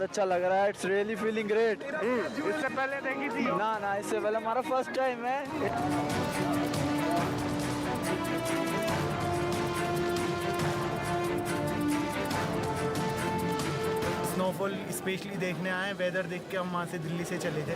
अच्छा लग रहा है। It's really feeling great. इससे पहले देखी थी? ना, इससे पहले हमारा फर्स्ट टाइम है। स्नोफॉल स्पेशली देखने आए, वेदर देख के हम वहाँ से दिल्ली से चले थे।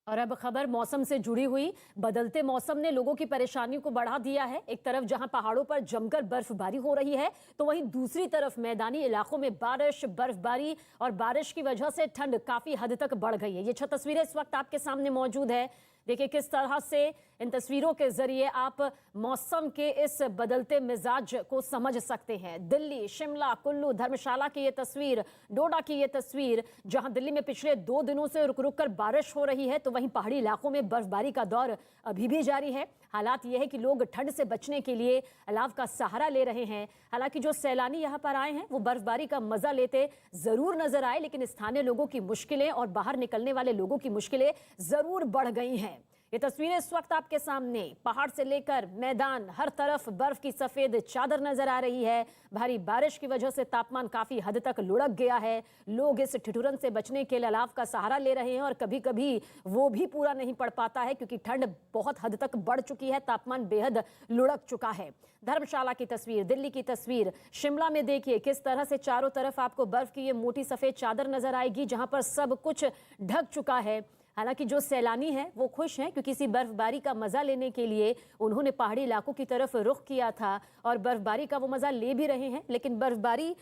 और अब खबर मौसम से जुड़ी हुई। बदलते मौसम ने लोगों की परेशानी को बढ़ा दिया है। एक तरफ जहां पहाड़ों पर जमकर बर्फबारी हो रही है, तो वहीं दूसरी तरफ मैदानी इलाकों में बारिश, बर्फबारी और बारिश की वजह से ठंड काफी हद तक बढ़ गई है। ये 6 तस्वीरें इस वक्त आपके सामने मौजूद है। देखिए किस तरह से इन तस्वीरों के जरिए आप मौसम के इस बदलते मिजाज को समझ सकते हैं। दिल्ली, शिमला, कुल्लू, धर्मशाला की ये तस्वीर, डोडा की ये तस्वीर, जहां दिल्ली में पिछले 2 दिनों से रुक रुक कर बारिश हो रही है, तो वहीं पहाड़ी इलाकों में बर्फबारी का दौर अभी भी जारी है। हालात यह है कि लोग ठंड से बचने के लिए अलाव का सहारा ले रहे हैं। हालांकि जो सैलानी यहाँ पर आए हैं वो बर्फबारी का मजा लेते जरूर नजर आए, लेकिन स्थानीय लोगों की मुश्किलें और बाहर निकलने वाले लोगों की मुश्किलें जरूर बढ़ गई हैं। ये तस्वीरें इस वक्त आपके सामने, पहाड़ से लेकर मैदान, हर तरफ बर्फ की सफेद चादर नजर आ रही है। भारी बारिश की वजह से तापमान काफी हद तक लुढ़क गया है। लोग इस ठिठुरन से बचने के लिए अलाव का सहारा ले रहे हैं और कभी कभी वो भी पूरा नहीं पड़ पाता है, क्योंकि ठंड बहुत हद तक बढ़ चुकी है, तापमान बेहद लुढ़क चुका है। धर्मशाला की तस्वीर, दिल्ली की तस्वीर, शिमला में देखिए किस तरह से चारों तरफ आपको बर्फ की ये मोटी सफेद चादर नजर आएगी, जहां पर सब कुछ ढक चुका है। हालांकि जो सैलानी हैं वो खुश हैं, क्योंकि इसी बर्फबारी का मजा लेने के लिए उन्होंने पहाड़ी इलाकों की तरफ रुख किया था और बर्फबारी का वो मजा ले भी रहे हैं। लेकिन बर्फबारी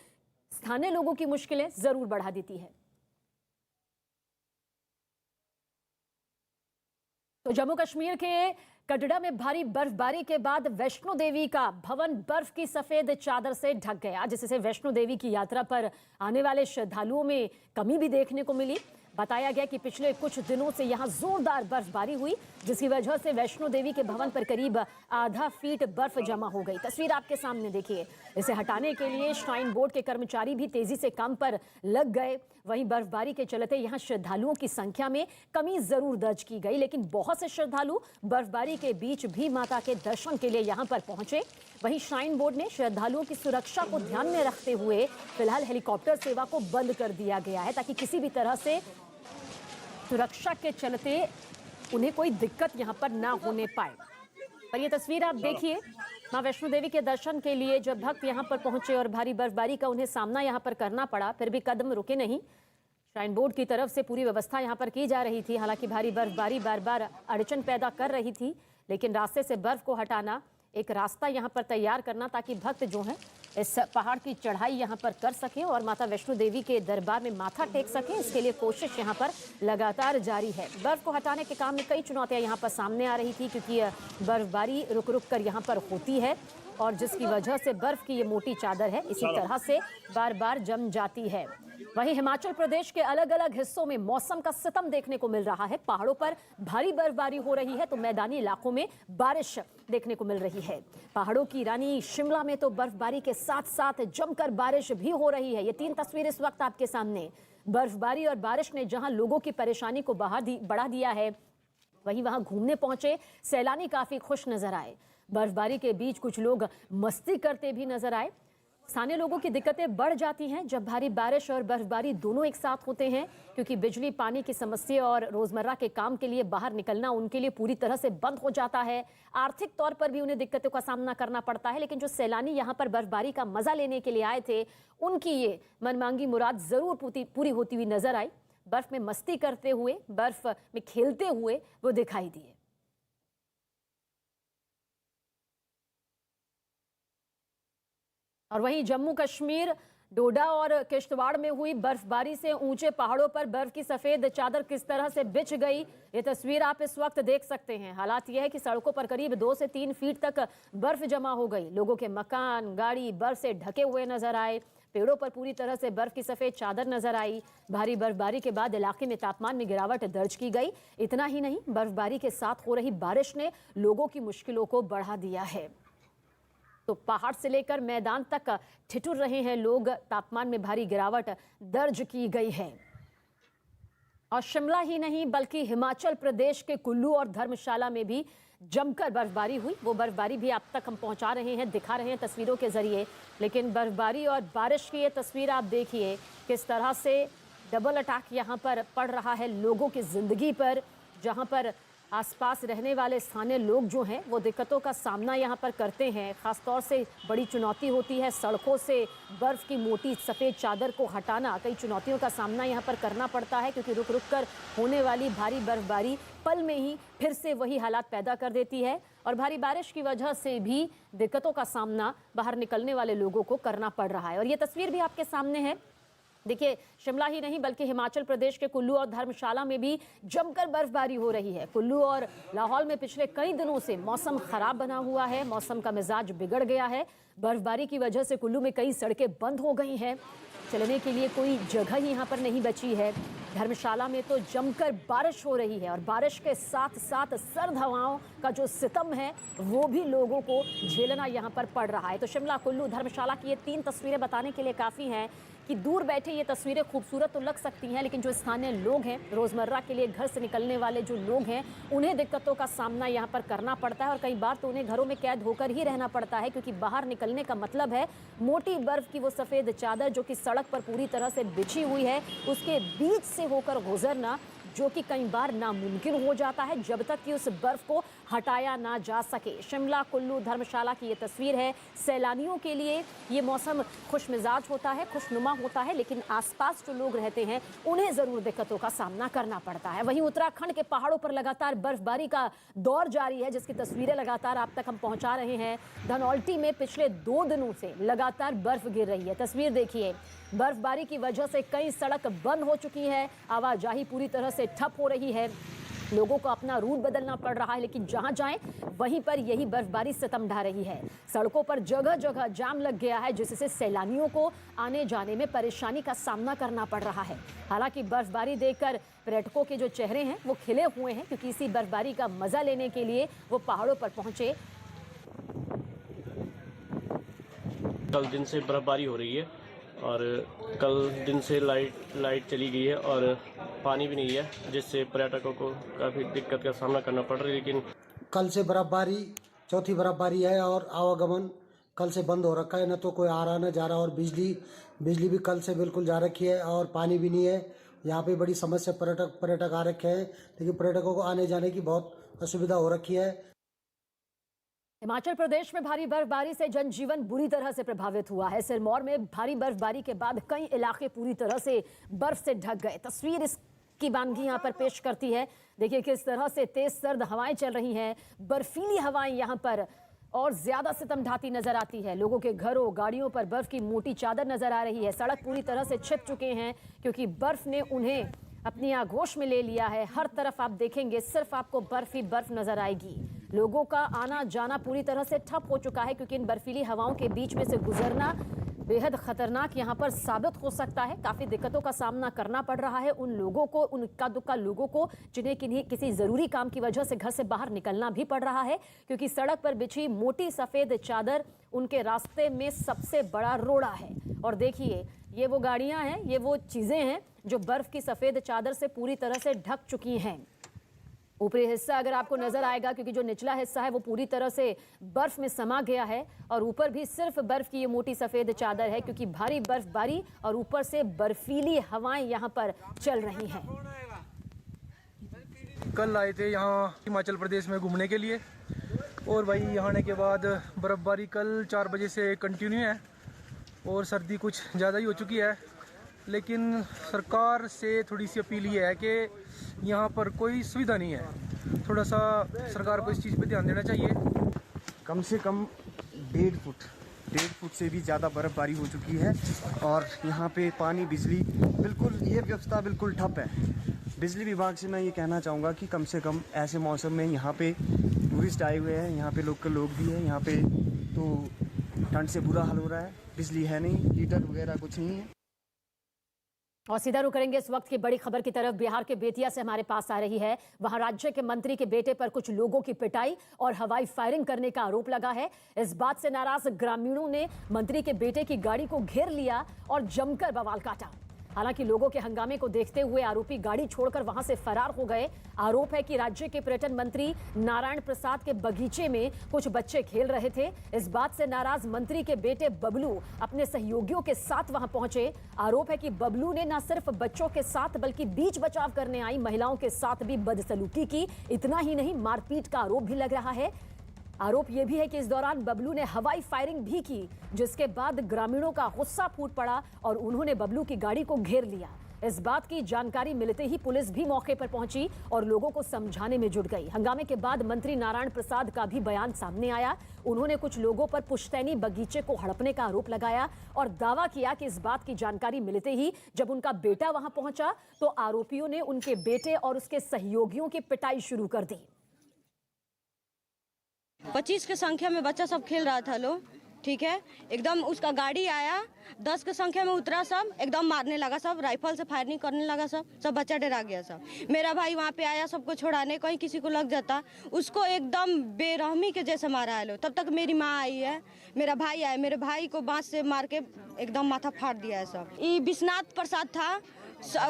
स्थानीय लोगों की मुश्किलें जरूर बढ़ा देती है। तो जम्मू कश्मीर के कटड़ा में भारी बर्फबारी के बाद वैष्णो देवी का भवन बर्फ की सफेद चादर से ढक गया, जिससे वैष्णो देवी की यात्रा पर आने वाले श्रद्धालुओं में कमी भी देखने को मिली। बताया गया कि पिछले कुछ दिनों से यहां जोरदार बर्फबारी हुई, जिसकी वजह से वैष्णो देवी के भवन पर करीब आधा फीट बर्फ जमा हो गई। तस्वीर आपके सामने देखिए। इसे हटाने के लिए श्राइन बोर्ड के कर्मचारी भी तेजी से काम पर लग गए। वहीं बर्फबारी के चलते यहां श्रद्धालुओं की संख्या में कमी जरूर दर्ज की गई, लेकिन बहुत से श्रद्धालु बर्फबारी के बीच भी माता के दर्शन के लिए यहां पर पहुंचे। वहीं श्राइन बोर्ड ने श्रद्धालुओं की सुरक्षा को ध्यान में रखते हुए फिलहाल हेलीकॉप्टर सेवा को बंद कर दिया गया है, ताकि किसी भी तरह से सुरक्षा के चलते उन्हें कोई दिक्कत यहां पर ना होने पाए। और ये तस्वीर आप देखिए, मां वैष्णो देवी के दर्शन के लिए जब भक्त यहां पर पहुंचे और भारी बर्फबारी का उन्हें सामना यहां पर करना पड़ा, फिर भी कदम रुके नहीं। श्राइन बोर्ड की तरफ से पूरी व्यवस्था यहां पर की जा रही थी। हालांकि भारी बर्फबारी बार बार अड़चन पैदा कर रही थी, लेकिन रास्ते से बर्फ को हटाना, एक रास्ता यहां पर तैयार करना ताकि भक्त जो हैं इस पहाड़ की चढ़ाई यहां पर कर सकें और माता वैष्णो देवी के दरबार में माथा टेक सकें, इसके लिए कोशिश यहां पर लगातार जारी है। बर्फ को हटाने के काम में कई चुनौतियां यहां पर सामने आ रही थी, क्योंकि बर्फबारी रुक रुक कर यहां पर होती है और जिसकी वजह से बर्फ की ये मोटी चादर है इसी तरह से बार बार जम जाती है। वहीं हिमाचल प्रदेश के अलग अलग हिस्सों में मौसम का सितम देखने को मिल रहा है। पहाड़ों पर भारी बर्फबारी हो रही है, तो मैदानी इलाकों में बारिश देखने को मिल रही है। पहाड़ों की रानी शिमला में तो बर्फबारी के साथ साथ जमकर बारिश भी हो रही है। ये 3 तस्वीर इस वक्त आपके सामने। बर्फबारी और बारिश ने जहां लोगों की परेशानी को बढ़ा दिया है, वहीं वहां घूमने पहुंचे सैलानी काफी खुश नजर आए। बर्फबारी के बीच कुछ लोग मस्ती करते भी नजर आए। स्थानीय लोगों की दिक्कतें बढ़ जाती हैं जब भारी बारिश और बर्फबारी दोनों एक साथ होते हैं, क्योंकि बिजली, पानी की समस्या और रोजमर्रा के काम के लिए बाहर निकलना उनके लिए पूरी तरह से बंद हो जाता है। आर्थिक तौर पर भी उन्हें दिक्कतों का सामना करना पड़ता है। लेकिन जो सैलानी यहाँ पर बर्फबारी का मजा लेने के लिए आए थे, उनकी ये मनमांगी मुराद जरूर पूरी होती हुई नजर आई। बर्फ में मस्ती करते हुए, बर्फ में खेलते हुए वो दिखाई दिए। और वहीं जम्मू कश्मीर डोडा और किश्तवाड़ में हुई बर्फबारी से ऊंचे पहाड़ों पर बर्फ की सफेद चादर किस तरह से बिछ गई, ये तस्वीर आप इस वक्त देख सकते हैं। हालात यह है कि सड़कों पर करीब 2 से 3 फीट तक बर्फ जमा हो गई। लोगों के मकान, गाड़ी बर्फ से ढके हुए नजर आए। पेड़ों पर पूरी तरह से बर्फ की सफेद चादर नजर आई। भारी बर्फबारी के बाद इलाके में तापमान में गिरावट दर्ज की गई। इतना ही नहीं, बर्फबारी के साथ हो रही बारिश ने लोगों की मुश्किलों को बढ़ा दिया है। तो पहाड़ से लेकर मैदान तक ठिठुर रहे हैं लोग। तापमान में भारी गिरावट दर्ज की गई है। और शिमला ही नहीं बल्कि हिमाचल प्रदेश के कुल्लू और धर्मशाला में भी जमकर बर्फबारी हुई। वो बर्फबारी भी आप तक हम पहुंचा रहे हैं, दिखा रहे हैं तस्वीरों के जरिए। लेकिन बर्फबारी और बारिश की ये तस्वीर आप देखिए किस तरह से डबल अटैक यहाँ पर पड़ रहा है लोगों की ज़िंदगी पर, जहाँ पर आसपास रहने वाले स्थानीय लोग जो हैं वो दिक्कतों का सामना यहाँ पर करते हैं। ख़ासतौर से बड़ी चुनौती होती है सड़कों से बर्फ़ की मोटी सफ़ेद चादर को हटाना। कई चुनौतियों का सामना यहाँ पर करना पड़ता है क्योंकि रुक रुक कर होने वाली भारी बर्फबारी पल में ही फिर से वही हालात पैदा कर देती है और भारी बारिश की वजह से भी दिक्कतों का सामना बाहर निकलने वाले लोगों को करना पड़ रहा है। और ये तस्वीर भी आपके सामने है। देखिए, शिमला ही नहीं बल्कि हिमाचल प्रदेश के कुल्लू और धर्मशाला में भी जमकर बर्फबारी हो रही है। कुल्लू और लाहौल में पिछले कई दिनों से मौसम खराब बना हुआ है, मौसम का मिजाज बिगड़ गया है। बर्फबारी की वजह से कुल्लू में कई सड़कें बंद हो गई हैं, चलने के लिए कोई जगह ही यहाँ पर नहीं बची है। धर्मशाला में तो जमकर बारिश हो रही है और बारिश के साथ साथ सर्द हवाओं का जो सितम है वो भी लोगों को झेलना यहाँ पर पड़ रहा है। तो शिमला, कुल्लू, धर्मशाला की ये 3 तस्वीरें बताने के लिए काफ़ी हैं कि दूर बैठे ये तस्वीरें खूबसूरत तो लग सकती हैं, लेकिन जो स्थानीय लोग हैं, रोज़मर्रा के लिए घर से निकलने वाले जो लोग हैं, उन्हें दिक्कतों का सामना यहाँ पर करना पड़ता है और कई बार तो उन्हें घरों में कैद होकर ही रहना पड़ता है क्योंकि बाहर निकलने का मतलब है मोटी बर्फ़ की वो सफ़ेद चादर जो कि सड़क पर पूरी तरह से बिछी हुई है, उसके बीच से होकर गुजरना, जो कि कई बार नामुमकिन हो जाता है जब तक कि उस बर्फ को हटाया ना जा सके। शिमला, कुल्लू, धर्मशाला की ये तस्वीर है। सैलानियों के लिए ये मौसम खुश मिजाज होता है, खुशनुमा होता है, लेकिन आसपास जो लोग रहते हैं उन्हें ज़रूर दिक्कतों का सामना करना पड़ता है। वहीं उत्तराखंड के पहाड़ों पर लगातार बर्फबारी का दौर जारी है, जिसकी तस्वीरें लगातार आप तक हम पहुंचा रहे हैं। धनौल्टी में पिछले 2 दिनों से लगातार बर्फ गिर रही है। तस्वीर देखिए, बर्फबारी की वजह से कई सड़क बंद हो चुकी है, आवाजाही पूरी तरह से ठप हो रही है, लोगों को अपना रूट बदलना पड़ रहा है, लेकिन जहां जाएं वहीं पर यही बर्फबारी सितम ढा रही है। सड़कों पर जगह जगह जाम लग गया है, जिससे सैलानियों को आने जाने में परेशानी का सामना करना पड़ रहा है। हालांकि बर्फबारी देखकर पर्यटकों के जो चेहरे हैं वो खिले हुए हैं क्योंकि इसी बर्फबारी का मजा लेने के लिए वो पहाड़ों पर पहुंचे। कल दिन से बर्फबारी हो रही है और कल दिन से लाइट चली गई है और पानी भी नहीं है, जिससे पर्यटकों को काफ़ी दिक्कत का सामना करना पड़ रहा है। लेकिन कल से बर्फबारी, चौथी बर्फबारी है और आवागमन कल से बंद हो रखा है, न तो कोई आ रहा न जा रहा। और बिजली भी कल से बिल्कुल जा रखी है और पानी भी नहीं है। यहाँ पे बड़ी समस्या, पर्यटक आ रखे हैं, लेकिन पर्यटकों को आने जाने की बहुत असुविधा हो रखी है। हिमाचल प्रदेश में भारी बर्फबारी से जनजीवन बुरी तरह से प्रभावित हुआ है। सिरमौर में भारी बर्फबारी के बाद कई इलाके पूरी तरह से बर्फ से ढक गए। तस्वीर इसकी वानगी यहाँ पर पेश करती है। देखिए किस तरह से तेज सर्द हवाएं चल रही हैं, बर्फीली हवाएं यहाँ पर और ज्यादा सितम ढाती नजर आती है। लोगों के घरों, गाड़ियों पर बर्फ की मोटी चादर नजर आ रही है। सड़क पूरी तरह से छिप चुके हैं क्योंकि बर्फ ने उन्हें अपनी आगोश में ले लिया है। हर तरफ आप देखेंगे सिर्फ आपको बर्फ ही बर्फ नजर आएगी। लोगों का आना जाना पूरी तरह से ठप हो चुका है क्योंकि इन बर्फीली हवाओं के बीच में से गुजरना बेहद खतरनाक यहाँ पर साबित हो सकता है। काफ़ी दिक्कतों का सामना करना पड़ रहा है उन लोगों को, उन इक्का दुक्का लोगों को जिन्हें किसी ज़रूरी काम की वजह से घर से बाहर निकलना भी पड़ रहा है क्योंकि सड़क पर बिछी मोटी सफ़ेद चादर उनके रास्ते में सबसे बड़ा रोड़ा है। और देखिए ये वो गाड़ियाँ हैं, ये वो चीज़ें हैं जो बर्फ़ की सफ़ेद चादर से पूरी तरह से ढक चुकी हैं। ऊपरी हिस्सा अगर आपको नजर आएगा क्योंकि जो निचला हिस्सा है वो पूरी तरह से बर्फ में समा गया है और ऊपर भी सिर्फ बर्फ की ये मोटी सफेद चादर है क्योंकि भारी बर्फबारी और ऊपर से बर्फीली हवाएं यहाँ पर चल रही हैं। कल आए थे यहाँ हिमाचल प्रदेश में घूमने के लिए और भाई यहाँ आने के बाद बर्फबारी कल 4 बजे से कंटिन्यू है और सर्दी कुछ ज़्यादा ही हो चुकी है। लेकिन सरकार से थोड़ी सी अपील ये है कि यहाँ पर कोई सुविधा नहीं है, थोड़ा सा सरकार को इस चीज़ पे ध्यान देना चाहिए। कम से कम 1.5 फुट से भी ज़्यादा बर्फबारी हो चुकी है और यहाँ पे पानी, बिजली, बिल्कुल ये व्यवस्था बिल्कुल ठप है। बिजली विभाग से मैं ये कहना चाहूँगा कि कम से कम ऐसे मौसम में यहाँ पे टूरिस्ट आए हुए हैं, यहाँ पे लोकल लोग भी हैं, यहाँ पे तो ठंड से बुरा हाल हो रहा है। बिजली है नहीं, हीटर वगैरह कुछ नहीं है। और सीधा रुक करेंगे इस वक्त की बड़ी खबर की तरफ। बिहार के बेतिया से हमारे पास आ रही है। वहां राज्य के मंत्री के बेटे पर कुछ लोगों की पिटाई और हवाई फायरिंग करने का आरोप लगा है। इस बात से नाराज ग्रामीणों ने मंत्री के बेटे की गाड़ी को घेर लिया और जमकर बवाल काटा। हालांकि लोगों के हंगामे को देखते हुए आरोपी गाड़ी छोड़कर वहां से फरार हो गए। आरोप है कि राज्य के पर्यटन मंत्री नारायण प्रसाद के बगीचे में कुछ बच्चे खेल रहे थे। इस बात से नाराज मंत्री के बेटे बबलू अपने सहयोगियों के साथ वहां पहुंचे। आरोप है कि बबलू ने न सिर्फ बच्चों के साथ बल्कि बीच बचाव करने आई महिलाओं के साथ भी बदसलूकी की। इतना ही नहीं, मारपीट का आरोप भी लग रहा है। आरोप यह भी है कि इस दौरान बबलू ने हवाई फायरिंग भी की, जिसके बाद ग्रामीणों का गुस्सा फूट पड़ा और उन्होंने बबलू की गाड़ी को घेर लिया। इस बात की जानकारी मिलते ही पुलिस भी मौके पर पहुंची और लोगों को समझाने में जुट गई। हंगामे के बाद मंत्री नारायण प्रसाद का भी बयान सामने आया। उन्होंने कुछ लोगों पर पुश्तैनी बगीचे को हड़पने का आरोप लगाया और दावा किया कि इस बात की जानकारी मिलते ही जब उनका बेटा वहां पहुंचा तो आरोपियों ने उनके बेटे और उसके सहयोगियों की पिटाई शुरू कर दी। 25 की संख्या में बच्चा सब खेल रहा था लोग, ठीक है। एकदम उसका गाड़ी आया, 10 की संख्या में उतरा, सब एकदम मारने लगा, सब राइफल से फायरिंग करने लगा, सब बच्चा डरा गया। सब मेरा भाई वहाँ पे आया सबको छोड़ाने, कहीं किसी को लग जाता, उसको एकदम बेरहमी के जैसे मारा है लोग। तब तक मेरी माँ आई है, मेरा भाई आया, मेरे भाई को बांस से मार के एकदम माथा फाड़ दिया है सब। ये विश्वनाथ प्रसाद था,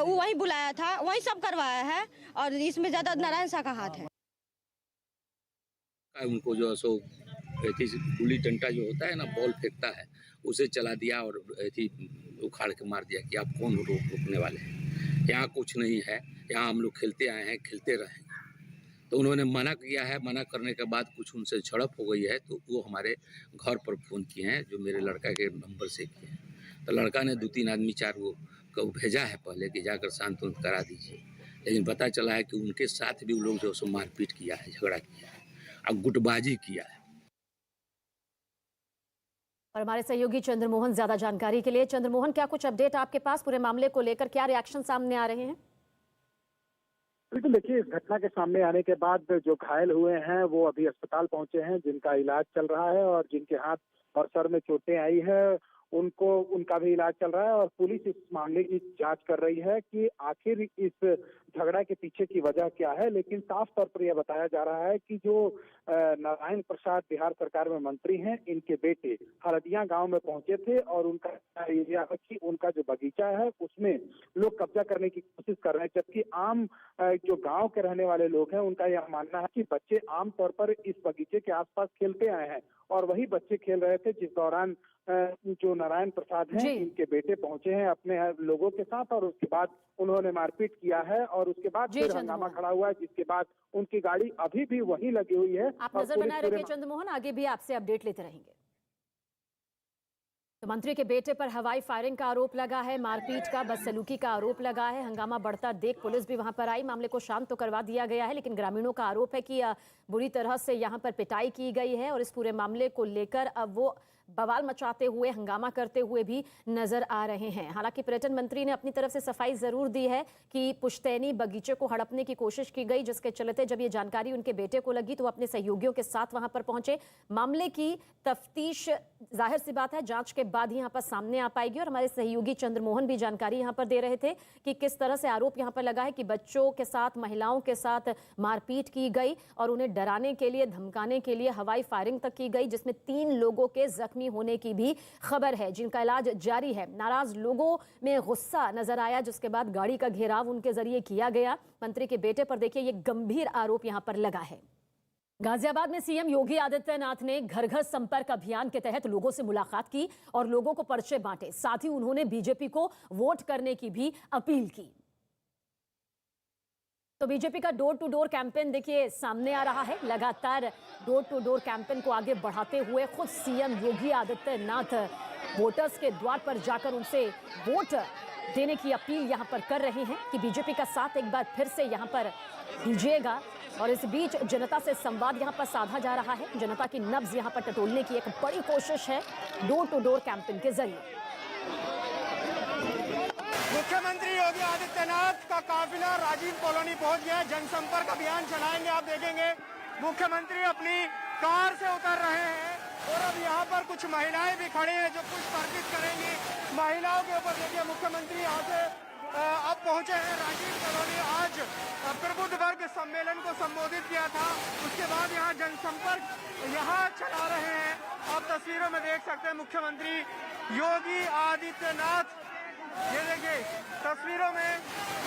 वही बुलाया था, वही सब करवाया है और इसमें ज्यादा नारायण शाह का हाथ है। उनको जो सो गुल्ली डंडा जो होता है ना, बॉल फेंकता है, उसे चला दिया और उखाड़ के मार दिया कि आप कौन रोकने वाले हैं, यहाँ कुछ नहीं है, यहाँ हम लोग खेलते आए हैं, खेलते रहेंगे। तो उन्होंने मना किया है। मना करने के बाद कुछ उनसे झड़प हो गई है, तो वो हमारे घर पर फ़ोन किए हैं, जो मेरे लड़का के नंबर से किए हैं। तो लड़का ने 2-3 आदमी 4 को भेजा है पहले कि जाकर शांत करा दीजिए, लेकिन पता चला है कि उनके साथ भी वो लोग जो सो मारपीट किया है, झगड़ा किया है और गुटबाजी किया है। और हमारे सहयोगी चंद्रमोहन ज्यादा जानकारी के लिए। चंद्रमोहन, क्या कुछ अपडेट आपके पास पूरे मामले को लेकर, क्या रिएक्शन सामने आ रहे हैं? बिल्कुल, देखिए, इस घटना के सामने आने के बाद जो घायल हुए हैं वो अभी अस्पताल पहुंचे हैं, जिनका इलाज चल रहा है और जिनके हाथ और सर में चोटें आई है उनका भी इलाज चल रहा है। और पुलिस इस मामले की जांच कर रही है कि आखिर इस झगड़ा के पीछे की वजह क्या है। लेकिन साफ तौर पर यह बताया जा रहा है कि जो नारायण प्रसाद बिहार सरकार में मंत्री हैं, इनके बेटे हरदिया गांव में पहुंचे थे और उनका एरिया कि उनका जो बगीचा है उसमें लोग कब्जा करने की कोशिश कर रहे हैं। जबकि आम जो गांव के रहने वाले लोग हैं, उनका यह मानना है कि बच्चे आमतौर पर इस बगीचे के आसपास खेलते आए हैं और वही बच्चे खेल रहे थे जिस दौरान जो नारायण प्रसाद हैं, इनके बेटे पहुंचे हैं अपने लोगों के साथ और उसके बाद उन्होंने मारपीट किया है और उसके बाद फिर हंगामा खड़ा हुआ है, जिसके बाद उनकी गाड़ी अभी भी वहीं लगी हुई है। आप नजर बनाए रखिए चंद्रमोहन, आगे भी आपसे अपडेट लेते रहेंगे। तो मंत्री के बेटे पर हवाई फायरिंग का आरोप लगा है, मारपीट का, बदसलूकी का आरोप लगा है। हंगामा बढ़ता देख पुलिस भी वहां पर आई, मामले को शांत तो करवा दिया गया है, लेकिन ग्रामीणों का आरोप है कि बुरी तरह से यहां पर पिटाई की गई है और इस पूरे मामले को लेकर अब वो बवाल मचाते हुए, हंगामा करते हुए भी नजर आ रहे हैं। हालांकि पर्यटन मंत्री ने अपनी तरफ से सफाई जरूर दी है कि पुश्तैनी बगीचे को हड़पने की कोशिश की गई, जिसके चलते जब ये जानकारी उनके बेटे को लगी तो वो अपने सहयोगियों के साथ वहां पर पहुंचे। मामले की तफ्तीश जाहिर सी बात है जांच के बाद ही यहाँ पर सामने आ पाएगी और हमारे सहयोगी चंद्रमोहन भी जानकारी यहाँ पर दे रहे थे कि किस तरह से आरोप यहाँ पर लगा है कि बच्चों के साथ, महिलाओं के साथ मारपीट की गई और उन्हें डराने के लिए, धमकाने के लिए हवाई फायरिंग तक की गई, जिसमें 3 लोगों के जख्मी होने की भी खबर है, जिनका इलाज जारी है। नाराज लोगों में गुस्सा नजर आया, जिसके बाद गाड़ी का घेराव उनके जरिए किया गया। मंत्री के बेटे पर देखिए ये गंभीर आरोप यहां पर लगा है। गाजियाबाद में सीएम योगी आदित्यनाथ ने घर घर संपर्क अभियान के तहत लोगों से मुलाकात की और लोगों को पर्चे बांटे। साथ ही उन्होंने बीजेपी को वोट करने की भी अपील की। तो बीजेपी का डोर टू डोर कैंपेन देखिए सामने आ रहा है। लगातार डोर टू डोर कैंपेन को आगे बढ़ाते हुए खुद सीएम योगी आदित्यनाथ वोटर्स के द्वार पर जाकर उनसे वोट देने की अपील यहां पर कर रहे हैं कि बीजेपी का साथ एक बार फिर से यहां पर दीजिएगा। और इस बीच जनता से संवाद यहां पर साधा जा रहा है। जनता की नब्ज यहां पर टटोलने की एक बड़ी कोशिश है डोर टू डोर कैंपेन के जरिए। मुख्यमंत्री योगी आदित्यनाथ का काफिला राजीव कॉलोनी पहुंच गया। जनसंपर्क अभियान चलाएंगे। आप देखेंगे मुख्यमंत्री अपनी कार से उतर रहे हैं और अब यहाँ पर कुछ महिलाएं भी खड़ी हैं जो कुछ अर्पित करेंगी। महिलाओं के ऊपर देखिए मुख्यमंत्री यहाँ से अब पहुंचे हैं राजीव कॉलोनी। आज प्रबुद्ध वर्ग सम्मेलन को संबोधित किया था, उसके बाद यहाँ जनसंपर्क यहाँ चला रहे हैं। आप तस्वीरों में देख सकते हैं मुख्यमंत्री योगी आदित्यनाथ ये देखिए तस्वीरों में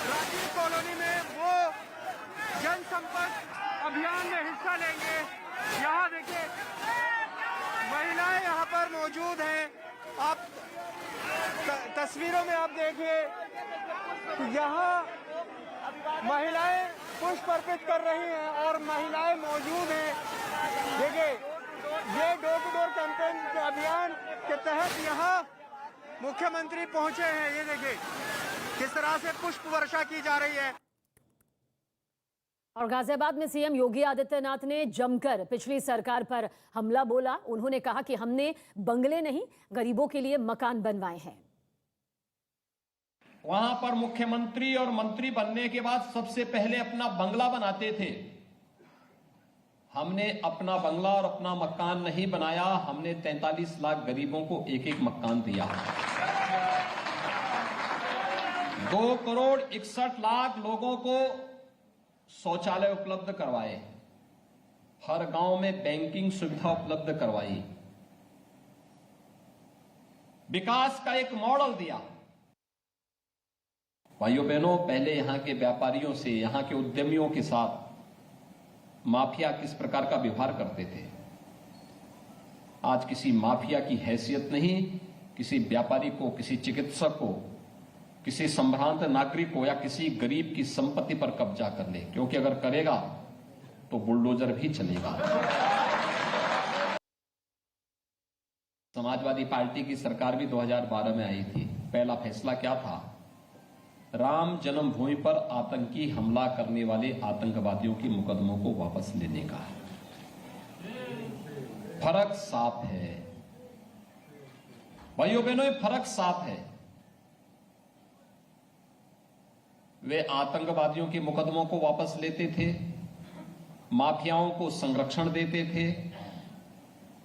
राजीव कॉलोनी में वो जनसंपर्क अभियान में हिस्सा लेंगे। यहाँ देखिए महिलाएं यहाँ पर मौजूद हैं। आप तस्वीरों में आप देखिए यहाँ महिलाएं पुष्प अर्पित कर रही हैं और महिलाएं मौजूद हैं। देखिए ये डोर टू डोर कैंपेन के अभियान के तहत यहाँ मुख्यमंत्री पहुंचे हैं। ये देखिए किस तरह से पुष्प वर्षा की जा रही है। और गाजियाबाद में सीएम योगी आदित्यनाथ ने जमकर पिछली सरकार पर हमला बोला। उन्होंने कहा कि हमने बंगले नहीं गरीबों के लिए मकान बनवाए हैं। वहां पर मुख्यमंत्री और मंत्री बनने के बाद सबसे पहले अपना बंगला बनाते थे। हमने अपना बंगला और अपना मकान नहीं बनाया, हमने 43 लाख गरीबों को एक एक मकान दिया। 2 करोड़ 61 लाख लोगों को शौचालय उपलब्ध करवाए, हर गांव में बैंकिंग सुविधा उपलब्ध करवाई, विकास का एक मॉडल दिया। भाइयों बहनों, पहले यहां के व्यापारियों से, यहां के उद्यमियों के साथ माफिया किस प्रकार का व्यवहार करते थे, आज किसी माफिया की हैसियत नहीं, किसी व्यापारी को, किसी चिकित्सक को, किसी संभ्रांत नागरिक को या किसी गरीब की संपत्ति पर कब्जा कर ले, क्योंकि अगर करेगा तो बुलडोजर भी चलेगा। समाजवादी पार्टी की सरकार भी 2012 में आई थी। पहला फैसला क्या था? राम जन्मभूमि पर आतंकी हमला करने वाले आतंकवादियों के मुकदमों को वापस लेने का। फर्क साफ है भाइयों बहनों, ये फर्क साफ है। वे आतंकवादियों के मुकदमों को वापस लेते थे, माफियाओं को संरक्षण देते थे,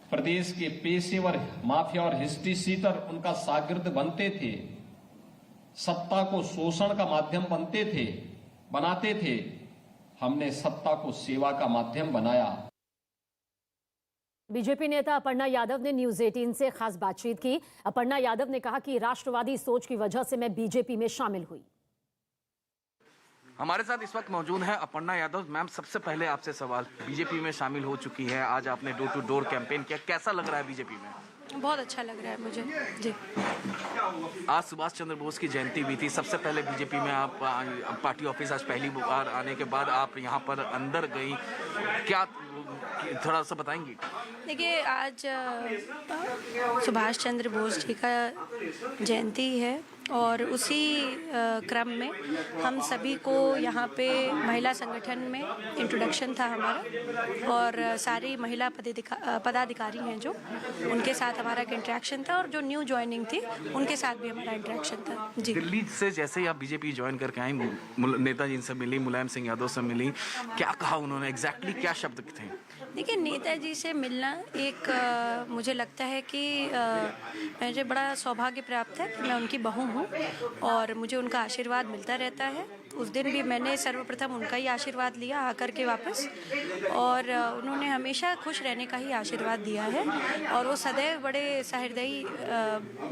प्रदेश के पेशेवर माफिया और हिस्ट्री सीटर उनका शागिर्द बनते थे, सत्ता को शोषण का माध्यम बनाते थे। हमने सत्ता को सेवा का माध्यम बनाया। बीजेपी नेता अपर्णा यादव ने न्यूज 18 से खास बातचीत की। अपर्णा यादव ने कहा कि राष्ट्रवादी सोच की वजह से मैं बीजेपी में शामिल हुई। हमारे साथ इस वक्त मौजूद है अपर्णा यादव। मैम, सबसे पहले आपसे सवाल, बीजेपी में शामिल हो चुकी है, आज आपने डोर टू डोर कैंपेन किया, कैसा लग रहा है बीजेपी में? बहुत अच्छा लग रहा है मुझे जी। आज सुभाष चंद्र बोस की जयंती भी थी। सबसे पहले बीजेपी में आप पार्टी ऑफिस आज पहली बार आने के बाद आप यहाँ पर अंदर गई, क्या थोड़ा सा बताएंगी? देखिए, आज सुभाष चंद्र बोस जी का जयंती है और उसी क्रम में हम सभी को यहाँ पे महिला संगठन में इंट्रोडक्शन था हमारा, और सारी महिला पदाधिकारी हैं जो, उनके साथ हमारा एक इंटरेक्शन था, और जो न्यू ज्वाइनिंग थी उनके साथ भी हमारा इंटरेक्शन था जी। दिल्ली से जैसे ही आप बीजेपी ज्वाइन करके आई, नेताजी से मिली, मुलायम सिंह यादव से मिली, क्या कहा उन्होंने, एग्जैक्टली क्या शब्द थे? देखिए, नेताजी से मिलना एक मुझे लगता है कि मुझे बड़ा सौभाग्य प्राप्त है कि मैं उनकी बहू हूँ और मुझे उनका आशीर्वाद मिलता रहता है। उस दिन भी मैंने सर्वप्रथम उनका ही आशीर्वाद लिया आकर के वापस, और उन्होंने हमेशा खुश रहने का ही आशीर्वाद दिया है और वो सदैव बड़े सहृदयी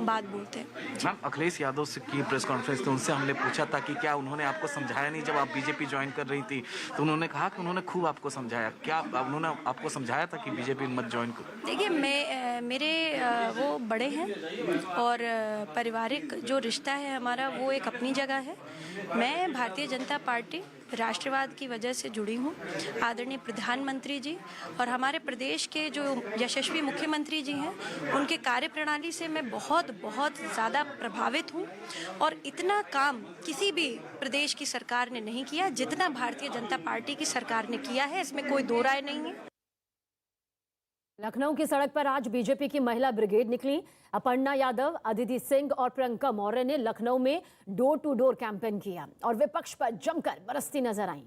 बात बोलते हैं। मैम, अखिलेश यादव से की प्रेस कॉन्फ्रेंस थी, उनसे हमने पूछा था कि क्या उन्होंने आपको समझाया नहीं जब आप बीजेपी ज्वाइन कर रही थी, तो उन्होंने कहा कि उन्होंने खूब आपको समझाया। क्या उन्होंने आपको समझाया था कि बीजेपी मत ज्वाइन करो? देखिए, मेरे वो बड़े हैं और पारिवारिक जो रिश्ता है हमारा वो एक अपनी जगह है। मैं भारतीय जनता पार्टी राष्ट्रवाद की वजह से जुड़ी हूँ। आदरणीय प्रधानमंत्री जी और हमारे प्रदेश के जो यशस्वी मुख्यमंत्री जी हैं, उनके कार्यप्रणाली से मैं बहुत बहुत ज़्यादा प्रभावित हूँ, और इतना काम किसी भी प्रदेश की सरकार ने नहीं किया जितना भारतीय जनता पार्टी की सरकार ने किया है, इसमें कोई दो राय नहीं है। लखनऊ की सड़क पर आज बीजेपी की महिला ब्रिगेड निकली। अपर्णा यादव, अदिति सिंह और प्रियंका मौर्य ने लखनऊ में डोर टू डोर कैंपेन किया और विपक्ष पर जमकर बरसती नजर आईं।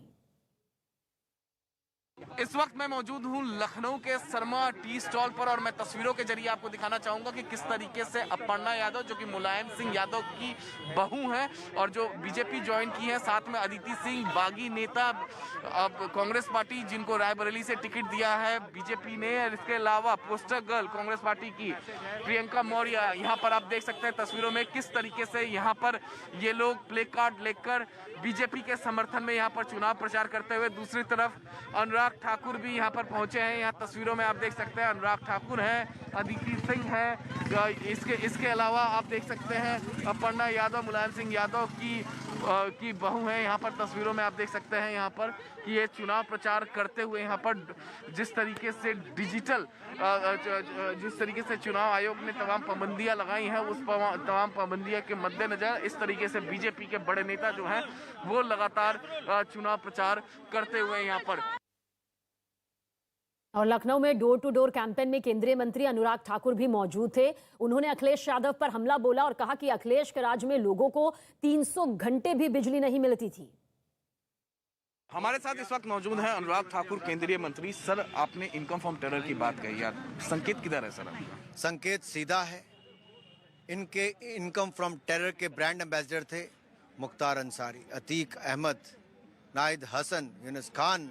इस वक्त मैं मौजूद हूं लखनऊ के शर्मा टी स्टॉल पर और मैं तस्वीरों के जरिए आपको दिखाना चाहूंगा कि किस तरीके से अपर्णा यादव, जो कि मुलायम सिंह यादव की बहू हैं और जो बीजेपी ज्वाइन की है, साथ में अदिति सिंह बागी नेता अब कांग्रेस पार्टी जिनको रायबरेली से टिकट दिया है बीजेपी ने, और इसके अलावा पोस्टर गर्ल कांग्रेस पार्टी की प्रियंका मौर्य, यहाँ पर आप देख सकते हैं तस्वीरों में किस तरीके से यहाँ पर ये लोग प्ले कार्ड लेकर बीजेपी के समर्थन में यहाँ पर चुनाव प्रचार करते हुए। दूसरी तरफ अनुराग ठाकुर भी यहाँ पर पहुंचे हैं। यहाँ तस्वीरों में आप देख सकते हैं अनुराग ठाकुर हैं, अदिति सिंह है, इसके अलावा आप देख सकते हैं अपर्णा यादव मुलायम सिंह यादव की बहू है। यहाँ पर तस्वीरों में आप देख सकते हैं यहाँ पर कि ये चुनाव प्रचार करते हुए यहाँ पर जिस तरीके से जिस तरीके से चुनाव आयोग ने तमाम पाबंदियां लगाई हैं, उस तमाम पाबंदियों के मद्देनजर इस तरीके से बीजेपी के बड़े नेता जो हैं वो लगातार चुनाव प्रचार करते हुए यहाँ पर। और लखनऊ में डोर टू डोर कैंपेन में केंद्रीय मंत्री अनुराग ठाकुर भी मौजूद थे। उन्होंने अखिलेश यादव पर हमला बोला और कहा कि अखिलेश के राज में लोगों को 300 घंटे भी बिजली नहीं मिलती थी। हमारे साथ इस वक्त मौजूद हैं अनुराग ठाकुर, केंद्रीय मंत्री। सर, आपने इनकम फ्रॉम टेरर की बात कही यार, संकेत किधर है सर? संकेत सीधा है। इनके इनकम फ्रॉम टेरर के ब्रांड एम्बेसडर थे मुख्तार अंसारी, अतीक अहमद, नाहिद हसन, यूनुस खान।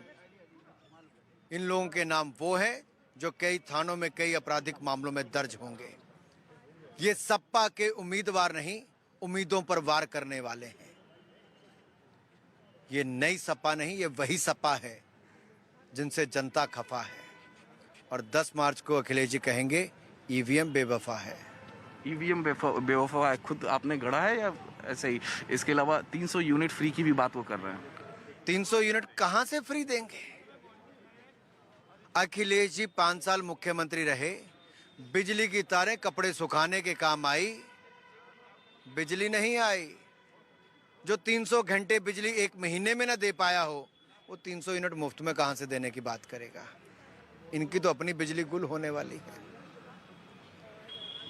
इन लोगों के नाम वो हैं जो कई थानों में कई आपराधिक मामलों में दर्ज होंगे। ये सपा के उम्मीदवार नहीं, उम्मीदों पर वार करने वाले हैं। ये नई सपा नहीं, ये वही सपा है जिनसे जनता खफा है। और 10 मार्च को अखिलेश जी कहेंगे ईवीएम बेवफा है। ईवीएम बेवफा है, खुद आपने गढ़ा है या ऐसे ही? इसके अलावा 300 यूनिट फ्री की भी बात वो कर रहे हैं। 300 यूनिट कहां से फ्री देंगे? अखिलेश जी 5 साल मुख्यमंत्री रहे, बिजली की तारें कपड़े सुखाने के काम आई, बिजली नहीं आई। जो 300 घंटे बिजली एक महीने में ना दे पाया हो, वो 300 यूनिट मुफ्त में कहां से देने की बात करेगा? इनकी तो अपनी बिजली गुल होने वाली है।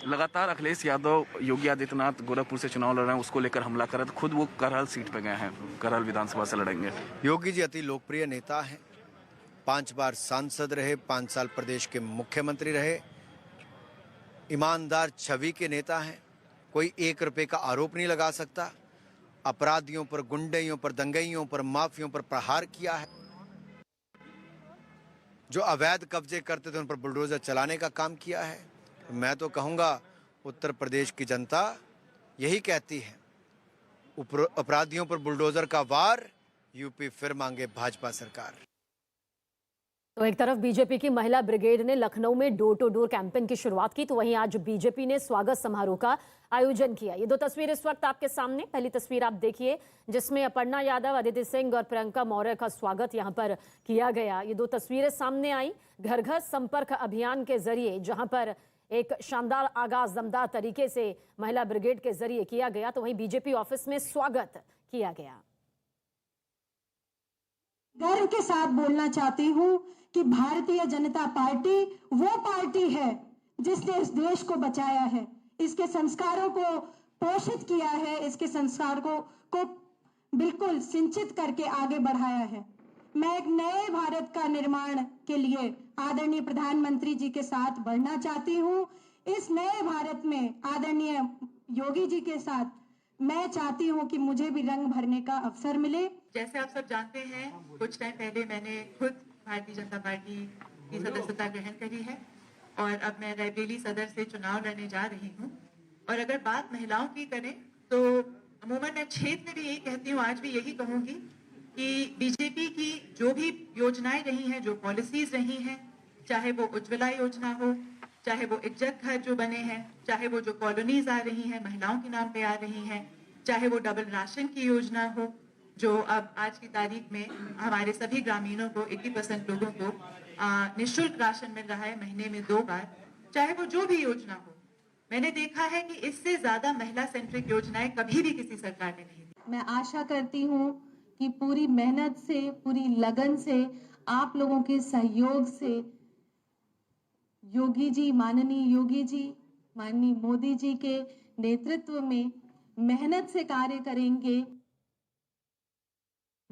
लगातार अखिलेश यादव योगी आदित्यनाथ गोरखपुर से चुनाव लड़ रहे हैं, उसको लेकर हमला कर रहे थे। खुद वो करहल सीट पे गए हैं, करहल विधानसभा से लड़ेंगे। योगी जी अति लोकप्रिय नेता हैं, 5 बार सांसद रहे, 5 साल प्रदेश के मुख्यमंत्री रहे, ईमानदार छवि के नेता हैं। कोई 1 रुपए का आरोप नहीं लगा सकता। अपराधियों पर, गुंडइयों पर, दंगइयों पर, माफियों पर प्रहार किया है। जो अवैध कब्जे करते थे उन पर बुलडोजर चलाने का काम किया है। मैं तो कहूंगा उत्तर प्रदेश की जनता यही कहती है, अपराधियों पर बुलडोजर का वार, यूपी फिर मांगे भाजपा सरकार। तो एक तरफ बीजेपी की महिला ब्रिगेड ने लखनऊ में डोर टू डोर कैंपेन की शुरुआत की, तो वहीं आज बीजेपी ने स्वागत समारोह का आयोजन किया। ये 2 तस्वीर इस वक्त आपके सामने। पहली तस्वीर आप देखिए जिसमें अपर्णा यादव, अदिति सिंह और प्रियंका मौर्य का स्वागत यहां पर किया गया। ये 2 तस्वीरें सामने आई घर घर संपर्क अभियान के जरिए, जहां पर एक शानदार आगाज दमदार तरीके से महिला ब्रिगेड के जरिए किया गया, तो वहीं बीजेपी ऑफिस में स्वागत किया गया। गर्व के साथ बोलना चाहती हूँ कि भारतीय जनता पार्टी वो पार्टी है जिसने इस देश को बचाया है, इसके संस्कारों को पोषित किया है, इसके संस्कार को बिल्कुल सिंचित करके आगे बढ़ाया है। मैं एक नए भारत का निर्माण के लिए आदरणीय प्रधानमंत्री जी के साथ बढ़ना चाहती हूँ। इस नए भारत में आदरणीय योगी जी के साथ मैं चाहती हूँ कि मुझे भी रंग भरने का अवसर मिले। जैसे आप सब जानते हैं, कुछ टाइम पहले मैंने खुद भारतीय जनता पार्टी की सदस्यता ग्रहण करी है और अब मैं रायबरेली सदर से चुनाव लड़ने जा रही हूँ। और अगर बात महिलाओं की करें तो अमूमन मैं क्षेत्र में भी यही कहती हूँ, आज भी यही कहूँगी कि बीजेपी की जो भी योजनाएं रही हैं, जो पॉलिसीज रही हैं, चाहे वो उज्ज्वला योजना हो, चाहे वो इज्जत घर जो बने हैं, चाहे वो जो कॉलोनीज आ रही हैं महिलाओं के नाम पे आ रही हैं, चाहे वो डबल राशन की योजना हो जो अब आज की तारीख में हमारे सभी ग्रामीणों को 80% लोगों को निःशुल्क राशन मिल रहा है महीने में 2 बार, चाहे वो जो भी योजना हो। मैंने देखा है कि इससे ज्यादा महिला सेंट्रिक योजनाएं कभी भी किसी सरकार ने नहीं दी। मैं आशा करती हूँ कि पूरी मेहनत से, पूरी लगन से, आप लोगों के सहयोग से योगी जी, माननीय योगी जी, माननीय मोदी जी के नेतृत्व में मेहनत से कार्य करेंगे।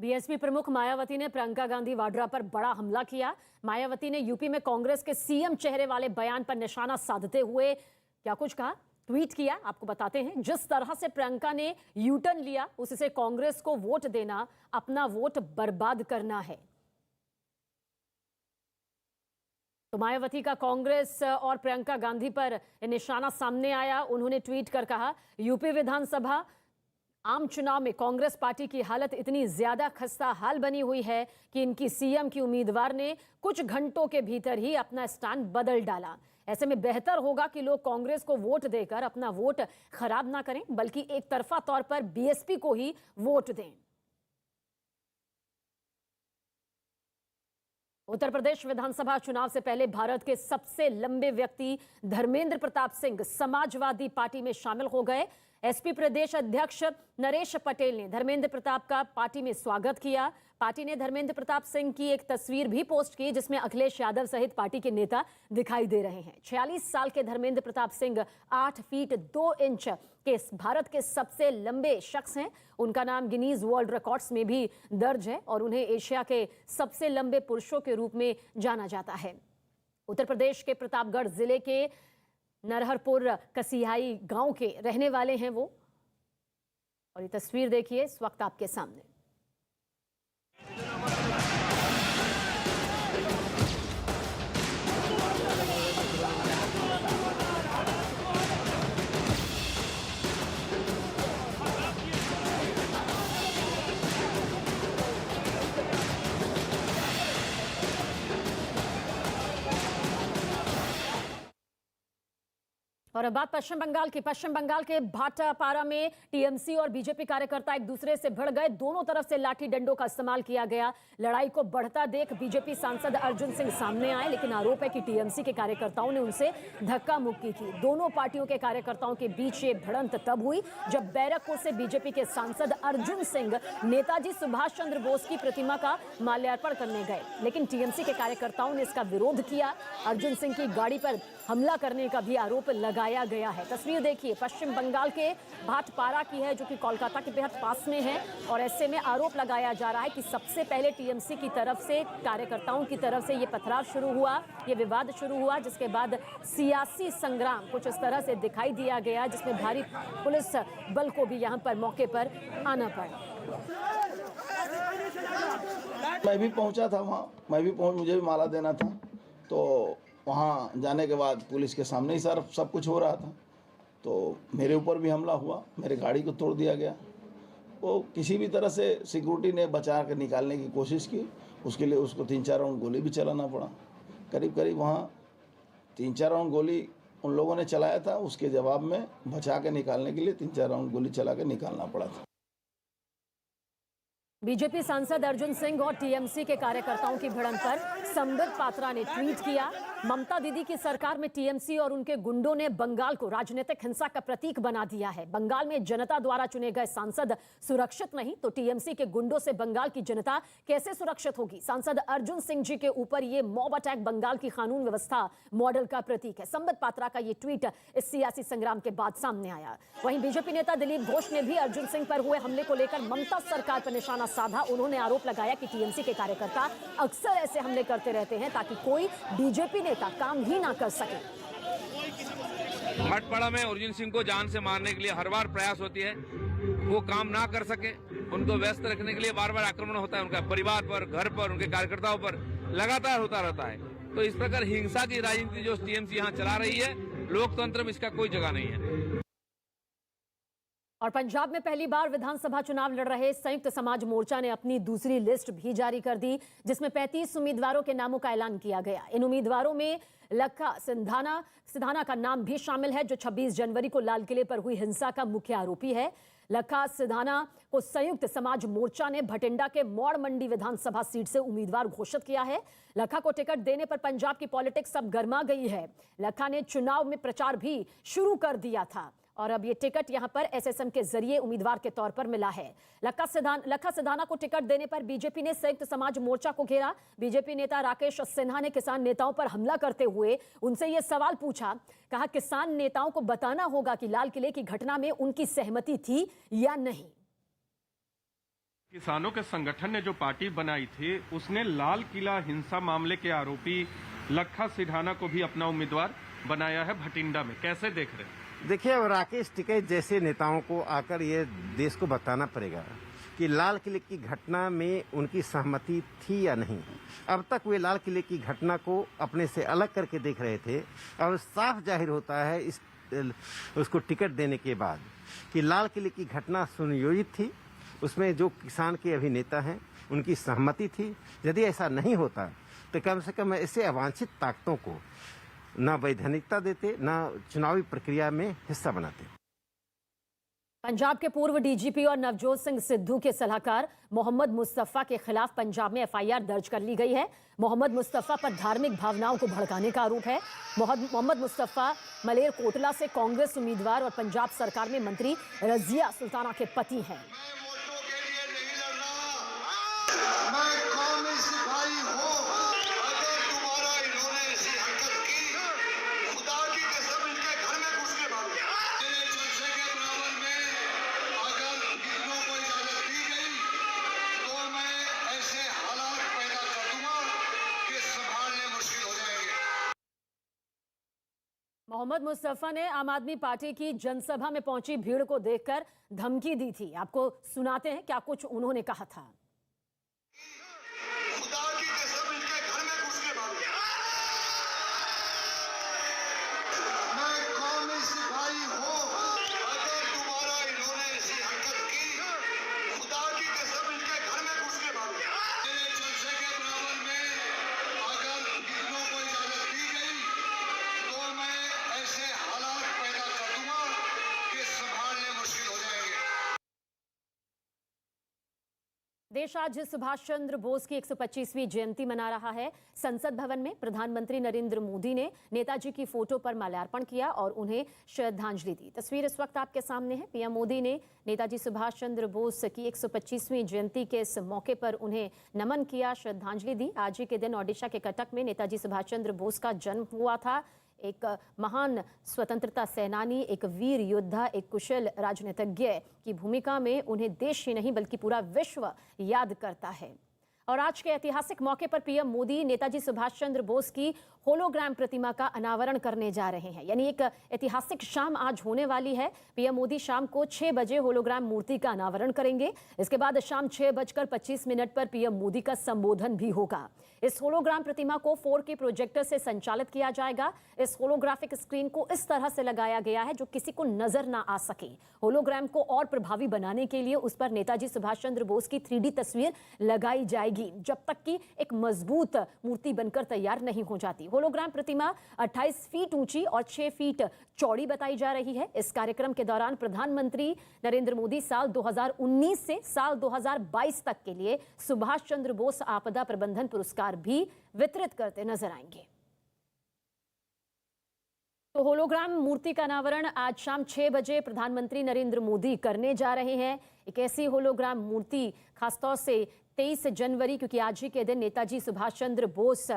बीएसपी प्रमुख मायावती ने प्रियंका गांधी वाड्रा पर बड़ा हमला किया। मायावती ने यूपी में कांग्रेस के सीएम चेहरे वाले बयान पर निशाना साधते हुए क्या कुछ कहा, ट्वीट किया, आपको बताते हैं। जिस तरह से प्रियंका ने यू टर्न लिया, उससे कांग्रेस को वोट देना अपना वोट बर्बाद करना है। तो मायावती का कांग्रेस और प्रियंका गांधी पर निशाना सामने आया। उन्होंने ट्वीट कर कहा, यूपी विधानसभा आम चुनाव में कांग्रेस पार्टी की हालत इतनी ज्यादा खस्ता हाल बनी हुई है कि इनकी सीएम की उम्मीदवार ने कुछ घंटों के भीतर ही अपना स्टैंड बदल डाला। ऐसे में बेहतर होगा कि लोग कांग्रेस को वोट देकर अपना वोट खराब ना करें, बल्कि एक तरफा तौर पर बीएसपी को ही वोट दें। उत्तर प्रदेश विधानसभा चुनाव से पहले भारत के सबसे लंबे व्यक्ति धर्मेंद्र प्रताप सिंह समाजवादी पार्टी में शामिल हो गए। एसपी प्रदेश अध्यक्ष नरेश पटेल ने धर्मेंद्र प्रताप का पार्टी में स्वागत किया। पार्टी ने धर्मेंद्र प्रताप सिंह की एक तस्वीर भी पोस्ट की, जिसमें अखिलेश यादव सहित पार्टी के नेता दिखाई दे रहे हैं। 46 साल के धर्मेंद्र प्रताप सिंह 8 फीट 2 इंच के भारत के सबसे लंबे शख्स हैं। उनका नाम गिनीज वर्ल्ड रिकॉर्ड्स में भी दर्ज है और उन्हें एशिया के सबसे लंबे पुरुषों के रूप में जाना जाता है। उत्तर प्रदेश के प्रतापगढ़ जिले के नरहरपुर कसिहाई गांव के रहने वाले हैं वो, और ये तस्वीर देखिए इस वक्त आपके सामने। और अब बात पश्चिम बंगाल की। पश्चिम बंगाल के भाटापारा में टीएमसी और बीजेपी कार्यकर्ता एक दूसरे से भिड़ गए। दोनों तरफ से लाठी डंडों का इस्तेमाल किया गया। लड़ाई को बढ़ता देख बीजेपी सांसद अर्जुन सिंह सामने आए, लेकिन आरोप है कि टीएमसी के कार्यकर्ताओं ने उनसे धक्का मुक्की की। दोनों पार्टियों के कार्यकर्ताओं के बीच ये भिड़ंत तब हुई जब बैरकपुर से बीजेपी के सांसद अर्जुन सिंह नेताजी सुभाष चंद्र बोस की प्रतिमा का माल्यार्पण करने गए, लेकिन टीएमसी के कार्यकर्ताओं ने इसका विरोध किया। अर्जुन सिंह की गाड़ी पर हमला करने का भी आरोप लगाया गया है। तस्वीर देखिए पश्चिम बंगाल के भाटपारा की है, जो कि कोलकाता के बेहद पास में है, और ऐसे में आरोप लगाया जा रहा है कि सबसे पहले टीएमसी की तरफ से कार्यकर्ताओं की तरफ से ये पथराव शुरू हुआ, ये विवाद शुरू हुआ, जिसके बाद सियासी संग्राम कुछ इस तरह से दिखाई दिया गया, जिसमें भारी पुलिस बल को भी यहाँ पर मौके पर आना पड़ा। मैं भी पहुंचा था वहाँ, मुझे भी माला देना था, तो वहाँ जाने के बाद पुलिस के सामने ही सब कुछ हो रहा था, तो मेरे ऊपर भी हमला हुआ, मेरे गाड़ी को तोड़ दिया गया। वो किसी भी तरह से सिक्योरिटी ने बचा कर निकालने की कोशिश की, उसके लिए उसको 3-4 राउंड गोली भी चलाना पड़ा। करीब वहाँ 3-4 राउंड गोली उन लोगों ने चलाया था, उसके जवाब में बचा के निकालने के लिए 3-4 राउंड गोली चला के निकालना पड़ा था। बीजेपी सांसद अर्जुन सिंह और टीएमसी के कार्यकर्ताओं की भिड़ंत पर संबित पात्रा ने ट्वीट किया, ममता दीदी की सरकार में टीएमसी और उनके गुंडों ने बंगाल को राजनीतिक हिंसा का प्रतीक बना दिया है। बंगाल में जनता द्वारा चुने गए सांसद सुरक्षित नहीं तो टीएमसी के गुंडों से बंगाल की जनता कैसे सुरक्षित होगी। सांसद अर्जुन सिंह जी के ऊपर ये मॉब अटैक बंगाल की कानून व्यवस्था मॉडल का प्रतीक है। संबित पात्रा का ये ट्वीट इस सियासी संग्राम के बाद सामने आया। वहीं बीजेपी नेता दिलीप घोष ने भी अर्जुन सिंह पर हुए हमले को लेकर ममता सरकार पर निशाना साधा। उन्होंने आरोप लगाया कि टीएमसी के कार्यकर्ता अक्सर ऐसे हमले करते रहते हैं ताकि कोई बीजेपी नेता काम ही ना कर सके। भाटपाड़ा में अर्जुन सिंह को जान से मारने के लिए हर बार प्रयास होती है, वो काम ना कर सके, उनको व्यस्त रखने के लिए बार बार आक्रमण होता है, उनका परिवार पर, घर पर, उनके कार्यकर्ताओं पर लगातार होता रहता है। तो इस प्रकार हिंसा की राजनीति जो टीएमसी यहाँ चला रही है, लोकतंत्र में इसका कोई जगह नहीं है। और पंजाब में पहली बार विधानसभा चुनाव लड़ रहे संयुक्त समाज मोर्चा ने अपनी दूसरी लिस्ट भी जारी कर दी, जिसमें 35 उम्मीदवारों के नामों का ऐलान किया गया। इन उम्मीदवारों में लखा सिधाना का नाम भी शामिल है, जो 26 जनवरी को लाल किले पर हुई हिंसा का मुख्य आरोपी है। लखा सिधाना को संयुक्त समाज मोर्चा ने भटिंडा के मौड़ मंडी विधानसभा सीट से उम्मीदवार घोषित किया है। लखा को टिकट देने पर पंजाब की पॉलिटिक्स अब गर्मा गई है। लखा ने चुनाव में प्रचार भी शुरू कर दिया था और अब ये टिकट यहां पर एसएसएम के जरिए उम्मीदवार के तौर पर मिला है। लखा सिधाना को टिकट देने पर बीजेपी ने संयुक्त समाज मोर्चा को घेरा। बीजेपी नेता राकेश सिन्हा ने किसान नेताओं पर हमला करते हुए उनसे यह सवाल पूछा, कहा किसान नेताओं को बताना होगा कि लाल किले की घटना में उनकी सहमति थी या नहीं। किसानों के संगठन ने जो पार्टी बनाई थी उसने लाल किला हिंसा मामले के आरोपी लखा सिधाना को भी अपना उम्मीदवार बनाया है भटिंडा में। कैसे देख रहे हैं? देखिए, राकेश टिकैत जैसे नेताओं को आकर ये देश को बताना पड़ेगा कि लाल किले की घटना में उनकी सहमति थी या नहीं। अब तक वे लाल किले की घटना को अपने से अलग करके देख रहे थे और साफ जाहिर होता है उसको टिकट देने के बाद कि लाल किले की घटना सुनियोजित थी, उसमें जो किसान के अभिनेता हैं उनकी सहमति थी। यदि ऐसा नहीं होता तो कम से कम ऐसे अवांछित ताकतों को न वैधानिकता देते, न चुनावी प्रक्रिया में हिस्सा बनाते। पंजाब के पूर्व डीजीपी और नवजोत सिंह सिद्धू के सलाहकार मोहम्मद मुस्तफा के खिलाफ पंजाब में एफआईआर दर्ज कर ली गई है। मोहम्मद मुस्तफा पर धार्मिक भावनाओं को भड़काने का आरोप है। मोहम्मद मुस्तफा मलेरकोटला से कांग्रेस उम्मीदवार और पंजाब सरकार में मंत्री रजिया सुल्ताना के पति हैं। मोहम्मद मुस्तफा ने आम आदमी पार्टी की जनसभा में पहुंची भीड़ को देखकर धमकी दी थी। आपको सुनाते हैं क्या कुछ उन्होंने कहा था। देश आज सुभाष चंद्र बोस की 125वीं जयंती मना रहा है। संसद भवन में प्रधानमंत्री नरेंद्र मोदी ने नेताजी की फोटो पर माल्यार्पण किया और उन्हें श्रद्धांजलि दी। तस्वीर इस वक्त आपके सामने है। पीएम मोदी ने नेताजी सुभाष चंद्र बोस की 125वीं जयंती के इस मौके पर उन्हें नमन किया, श्रद्धांजलि दी। आज ही के दिन ओडिशा के कटक में नेताजी सुभाष चंद्र बोस का जन्म हुआ था। एक महान स्वतंत्रता सेनानी, एक वीर योद्धा, एक कुशल राजनीतिज्ञ की भूमिका में उन्हें देश ही नहीं बल्कि पूरा विश्व याद करता है। और आज के ऐतिहासिक मौके पर पीएम मोदी नेताजी सुभाष चंद्र बोस की होलोग्राम प्रतिमा का अनावरण करने जा रहे हैं। यानी एक ऐतिहासिक शाम आज होने वाली है। पीएम मोदी शाम को 6 बजे होलोग्राम मूर्ति का अनावरण करेंगे। इसके बाद शाम 6:25 पर पीएम मोदी का संबोधन भी होगा। इस होलोग्राम प्रतिमा को 4K प्रोजेक्टर से संचालित किया जाएगा। इस होलोग्राफिक स्क्रीन को इस तरह से लगाया गया है जो किसी को नजर ना आ सके। होलोग्राम को और प्रभावी बनाने के लिए उस पर नेताजी सुभाष चंद्र बोस की 3D तस्वीर लगाई जाएगी जब तक कि एक मजबूत मूर्ति बनकर तैयार नहीं हो जाती। होलोग्राम प्रतिमा 28 फीट ऊंची और 6 फीट चौड़ी बताई जा रही है। इस कार्यक्रम के दौरान प्रधानमंत्री नरेंद्र मोदी साल 2019 से साल 2022 तक के लिए सुभाष चंद्र बोस आपदा प्रबंधन पुरस्कार भी वितरित करते नजर आएंगे। तो होलोग्राम मूर्ति का अनावरण आज शाम 6 बजे प्रधानमंत्री नरेंद्र मोदी करने जा रहे हैं। एक ऐसी होलोग्राम मूर्ति खासतौर से 23 जनवरी, क्योंकि आज ही के दिन नेताजी सुभाष चंद्र बोस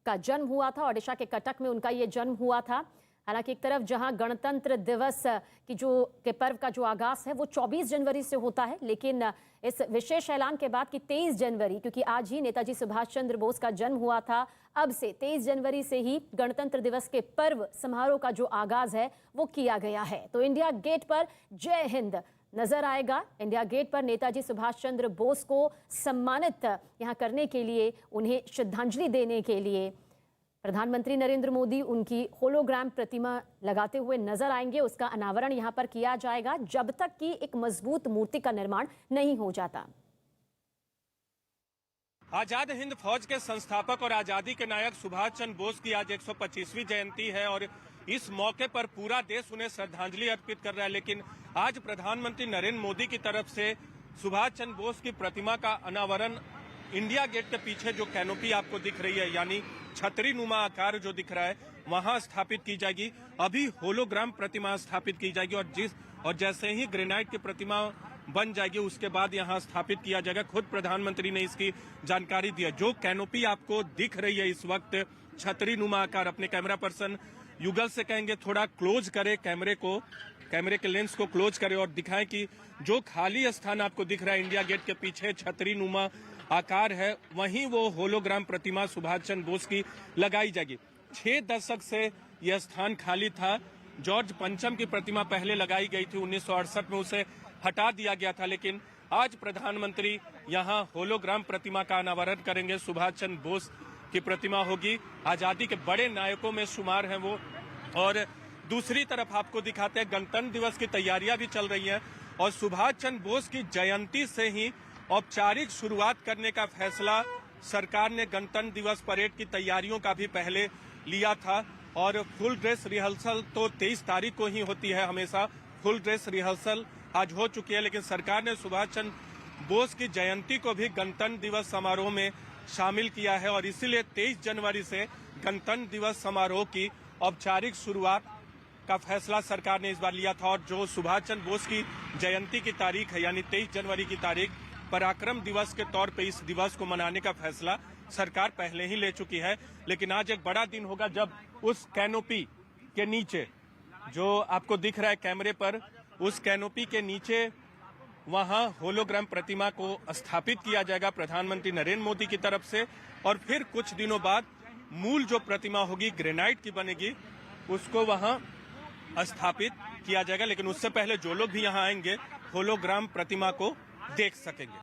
का जन्म हुआ था। ओडिशा के कटक में उनका ये जन्म हुआ था। हालांकि एक तरफ जहां गणतंत्र दिवस के पर्व का जो आगाज है वो 24 जनवरी से होता है, लेकिन इस विशेष ऐलान के बाद कि 23 जनवरी, क्योंकि आज ही नेताजी सुभाष चंद्र बोस का जन्म हुआ था, अब से 23 जनवरी से ही गणतंत्र दिवस के पर्व समारोह का जो आगाज है वो किया गया है। तो इंडिया गेट पर जय हिंद नजर आएगा। इंडिया गेट पर नेताजी सुभाष चंद्र बोस को सम्मानित यहाँ करने के लिए, उन्हें श्रद्धांजलि देने के लिए प्रधानमंत्री नरेंद्र मोदी उनकी होलोग्राम प्रतिमा लगाते हुए नजर आएंगे। उसका अनावरण यहाँ पर किया जाएगा जब तक कि एक मजबूत मूर्ति का निर्माण नहीं हो जाता। आजाद हिंद फौज के संस्थापक और आजादी के नायक सुभाष चंद्र बोस की आज 125वीं जयंती है और इस मौके पर पूरा देश उन्हें श्रद्धांजलि अर्पित कर रहा है। लेकिन आज प्रधानमंत्री नरेंद्र मोदी की तरफ से सुभाष चंद्र बोस की प्रतिमा का अनावरण इंडिया गेट के पीछे जो कैनोपी आपको दिख रही है, यानी छतरी नुमा आकार जो दिख रहा है, वहां स्थापित की जाएगी। अभी होलोग्राम प्रतिमा स्थापित की जाएगी और जैसे ही ग्रेनाइट की प्रतिमा बन जाएगी उसके बाद यहां स्थापित किया जाएगा। खुद प्रधानमंत्री ने इसकी जानकारी दी है। जो कैनोपी आपको दिख रही है इस वक्त छतरी नुमा आकार, अपने कैमरा पर्सन युगल से कहेंगे थोड़ा क्लोज करे कैमरे को। कैमरे के लेंस को क्लोज करें और दिखाएं कि जो खाली स्थान आपको दिख रहा है इंडिया गेट के पीछे छतरी नुमा आकार है, वहीं वो होलोग्राम प्रतिमा सुभाष चंद्र बोस की लगाई जाएगी। 6 दशक से यह स्थान खाली था। जॉर्ज पंचम की प्रतिमा पहले लगाई गई थी, 1968 में उसे हटा दिया गया था, लेकिन आज प्रधानमंत्री यहाँ होलोग्राम प्रतिमा का अनावरण करेंगे। सुभाष चंद्र बोस की प्रतिमा होगी, आजादी के बड़े नायकों में शुमार हैं वो। और दूसरी तरफ आपको दिखाते हैं गणतंत्र दिवस की तैयारियां भी चल रही हैं और सुभाष चंद्र बोस की जयंती से ही औपचारिक शुरुआत करने का फैसला सरकार ने गणतंत्र दिवस परेड की तैयारियों का भी पहले लिया था। और फुल ड्रेस रिहर्सल तो 23 तारीख को ही होती है, हमेशा फुल ड्रेस रिहर्सल आज हो चुकी है, लेकिन सरकार ने सुभाष चंद्र बोस की जयंती को भी गणतंत्र दिवस समारोह में शामिल किया है और इसीलिए 23 जनवरी से गणतंत्र दिवस समारोह की औपचारिक शुरुआत का फैसला सरकार ने इस बार लिया था। और जो सुभाष चंद्र बोस की जयंती की तारीख है यानी 23 जनवरी की तारीख पराक्रम दिवस के तौर पे इस दिवस को मनाने का फैसला सरकार पहले ही ले चुकी है। लेकिन आज एक बड़ा दिन होगा जब उस कैनोपी के नीचे, जो आपको दिख रहा है कैमरे पर, उस कैनोपी के नीचे वहां होलोग्राम प्रतिमा को स्थापित किया जाएगा प्रधानमंत्री नरेंद्र मोदी की तरफ से। और फिर कुछ दिनों बाद मूल जो प्रतिमा होगी ग्रेनाइट की बनेगी, उसको वहां स्थापित किया जाएगा। लेकिन उससे पहले जो लोग भी यहां आएंगे होलोग्राम प्रतिमा को देख सकेंगे।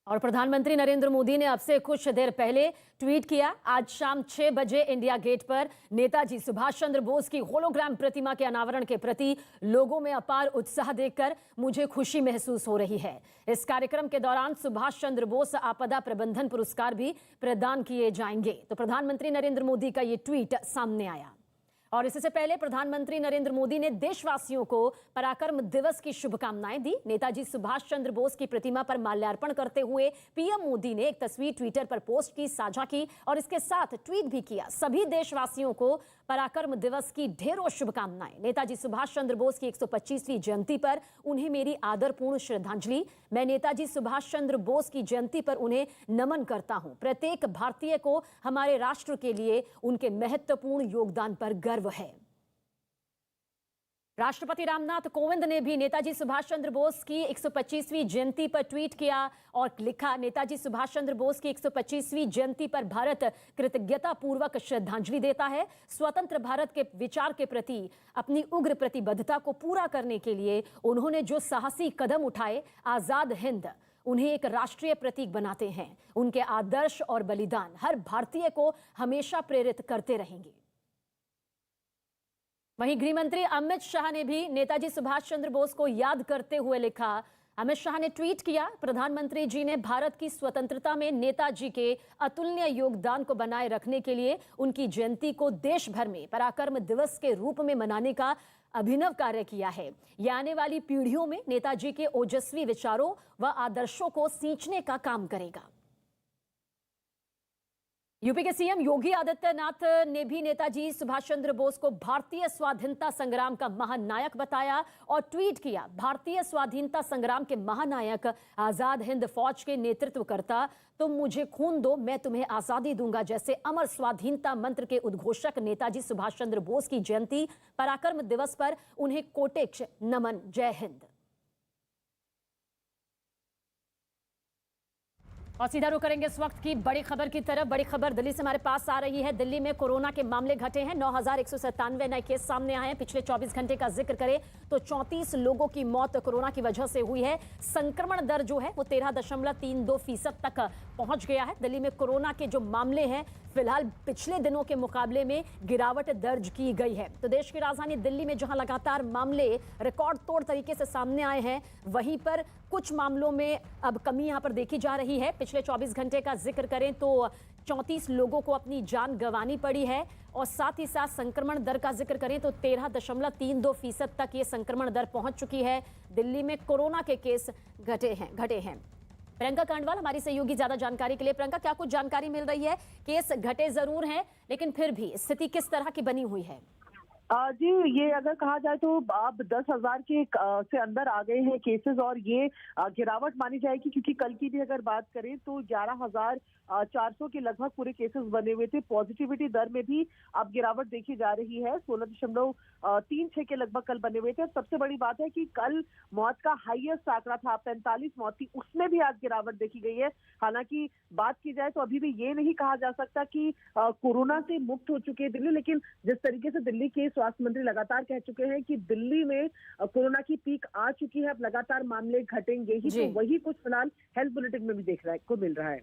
और प्रधानमंत्री नरेंद्र मोदी ने अब से कुछ देर पहले ट्वीट किया, आज शाम 6 बजे इंडिया गेट पर नेताजी सुभाष चंद्र बोस की होलोग्राम प्रतिमा के अनावरण के प्रति लोगों में अपार उत्साह देखकर मुझे खुशी महसूस हो रही है। इस कार्यक्रम के दौरान सुभाष चंद्र बोस आपदा प्रबंधन पुरस्कार भी प्रदान किए जाएंगे। तो प्रधानमंत्री नरेंद्र मोदी का ये ट्वीट सामने आया। और इससे पहले प्रधानमंत्री नरेंद्र मोदी ने देशवासियों को पराक्रम दिवस की शुभकामनाएं दी। नेताजी सुभाष चंद्र बोस की प्रतिमा पर माल्यार्पण करते हुए पीएम मोदी ने एक तस्वीर ट्विटर पर पोस्ट की, साझा की और इसके साथ ट्वीट भी किया, सभी देशवासियों को पराक्रम दिवस की ढेरों शुभकामनाएं। नेताजी सुभाष चंद्र बोस की 125वीं जयंती पर उन्हें मेरी आदरपूर्ण श्रद्धांजलि। मैं नेताजी सुभाष चंद्र बोस की जयंती पर उन्हें नमन करता हूं। प्रत्येक भारतीय को हमारे राष्ट्र के लिए उनके महत्वपूर्ण योगदान पर गर्व है। राष्ट्रपति रामनाथ कोविंद ने भी नेताजी सुभाष चंद्र बोस की 125वीं जयंती पर ट्वीट किया और लिखा, नेताजी सुभाष चंद्र बोस की 125वीं जयंती पर भारत कृतज्ञता पूर्वक श्रद्धांजलि देता है। स्वतंत्र भारत के विचार के प्रति अपनी उग्र प्रतिबद्धता को पूरा करने के लिए उन्होंने जो साहसी कदम उठाए, आजाद हिंद उन्हें एक राष्ट्रीय प्रतीक बनाते हैं। उनके आदर्श और बलिदान हर भारतीय को हमेशा प्रेरित करते रहेंगे। वहीं गृह मंत्री अमित शाह ने भी नेताजी सुभाष चंद्र बोस को याद करते हुए लिखा। अमित शाह ने ट्वीट किया, प्रधानमंत्री जी ने भारत की स्वतंत्रता में नेताजी के अतुलनीय योगदान को बनाए रखने के लिए उनकी जयंती को देश भर में पराक्रम दिवस के रूप में मनाने का अभिनव कार्य किया है। यह आने वाली पीढ़ियों में नेताजी के ओजस्वी विचारों व आदर्शों को सींचने का काम करेगा। यूपी के सीएम योगी आदित्यनाथ ने भी नेताजी सुभाष चंद्र बोस को भारतीय स्वाधीनता संग्राम का महानायक बताया और ट्वीट किया, भारतीय स्वाधीनता संग्राम के महानायक, आजाद हिंद फौज के नेतृत्व करता, तुम मुझे खून दो मैं तुम्हें आजादी दूंगा जैसे अमर स्वाधीनता मंत्र के उद्घोषक नेताजी सुभाष चंद्र बोस की जयंती पराक्रम दिवस पर उन्हें कोटेक्ष नमन। जय हिंद। और सीधा रुख करेंगे इस वक्त की बड़ी खबर की तरफ। बड़ी खबर दिल्ली से हमारे पास आ रही है। दिल्ली में कोरोना के मामले घटे हैं, 9197 नए केस सामने आए हैं। पिछले 24 घंटे का जिक्र करें तो 34 लोगों की मौत कोरोना की वजह से हुई है। संक्रमण दर जो है वो 13.32% तक पहुंच गया है। दिल्ली में कोरोना के जो मामले हैं फिलहाल पिछले दिनों के मुकाबले में गिरावट दर्ज की गई है। तो देश की राजधानी दिल्ली में जहां लगातार मामले रिकॉर्ड तोड़ तरीके से सामने आए हैं, वहीं पर कुछ मामलों में अब कमी यहां पर देखी जा रही है। पिछले 24 घंटे का जिक्र करें तो 34 लोगों को अपनी जान गंवानी पड़ी है और साथ ही साथ संक्रमण दर का जिक्र करें तो 13.32% तक ये संक्रमण दर पहुंच चुकी है। दिल्ली में कोरोना के केस घटे हैं। प्रियंका कांडवाल हमारी सहयोगी ज्यादा जानकारी के लिए। प्रियंका, क्या कुछ जानकारी मिल रही है? केस घटे जरूर हैं लेकिन फिर भी स्थिति किस तरह की बनी हुई है? जी, ये अगर कहा जाए तो अब 10,000 के से अंदर आ गए हैं केसेस, और ये गिरावट मानी जाएगी क्योंकि कल की भी अगर बात करें तो 11,400 के लगभग पूरे केसेस बने हुए थे। पॉजिटिविटी दर में भी अब गिरावट देखी जा रही है, 16.36 के लगभग कल बने हुए थे। सबसे बड़ी बात है कि कल मौत का हाईएस्ट आंकड़ा था, 45 मौत थी, उसमें भी आज गिरावट देखी गई है। हालांकि बात की जाए तो अभी भी ये नहीं कहा जा सकता कि कोरोना से मुक्त हो चुकी है दिल्ली, लेकिन जिस तरीके से दिल्ली के स्वास्थ्य मंत्री लगातार कह चुके हैं कि दिल्ली में कोरोना की पीक आ चुकी है, अब लगातार मामले घटेंगे ही, तो वही कुछ फिलहाल हेल्थ बुलेटिन में भी देखने को मिल रहा है।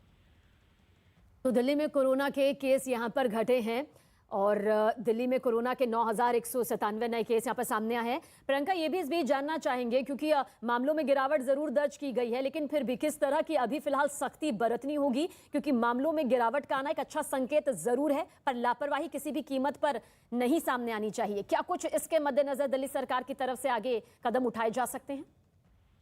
तो दिल्ली में कोरोना के केस यहां पर घटे हैं और दिल्ली में कोरोना के 9,197 नए केस यहां पर सामने आए हैं। प्रियंका, ये भी इस बीच जानना चाहेंगे क्योंकि मामलों में गिरावट जरूर दर्ज की गई है, लेकिन फिर भी किस तरह की अभी फिलहाल सख्ती बरतनी होगी, क्योंकि मामलों में गिरावट का आना एक अच्छा संकेत जरूर है, पर लापरवाही किसी भी कीमत पर नहीं सामने आनी चाहिए। क्या कुछ इसके मद्देनजर दिल्ली सरकार की तरफ से आगे कदम उठाए जा सकते हैं?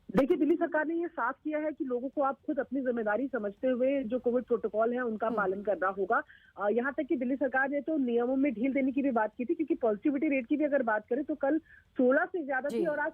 देखिए, दिल्ली सरकार ने ये साफ किया है कि लोगों को आप खुद अपनी जिम्मेदारी समझते हुए जो कोविड प्रोटोकॉल है उनका पालन करना होगा। यहाँ तक कि दिल्ली सरकार ने तो नियमों में ढील देने की भी बात की थी, क्योंकि पॉजिटिविटी रेट की भी अगर बात करें तो कल 16 से ज्यादा थी और आज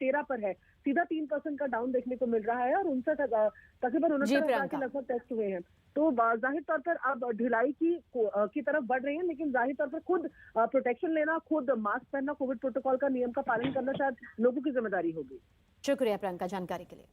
13 पर है, सीधा 3% का डाउन देखने को मिल रहा है, और 69 हजार के लगभग टेस्ट हुए हैं। तो जाहिर तौर पर अब ढिलाई की तरफ बढ़ रही है, लेकिन जाहिर तौर पर खुद प्रोटेक्शन लेना, खुद मास्क पहनना, कोविड प्रोटोकॉल का नियम का पालन करना शायद लोगों की जिम्मेदारी होगी। शुक्रिया प्रियंका जानकारी के लिए।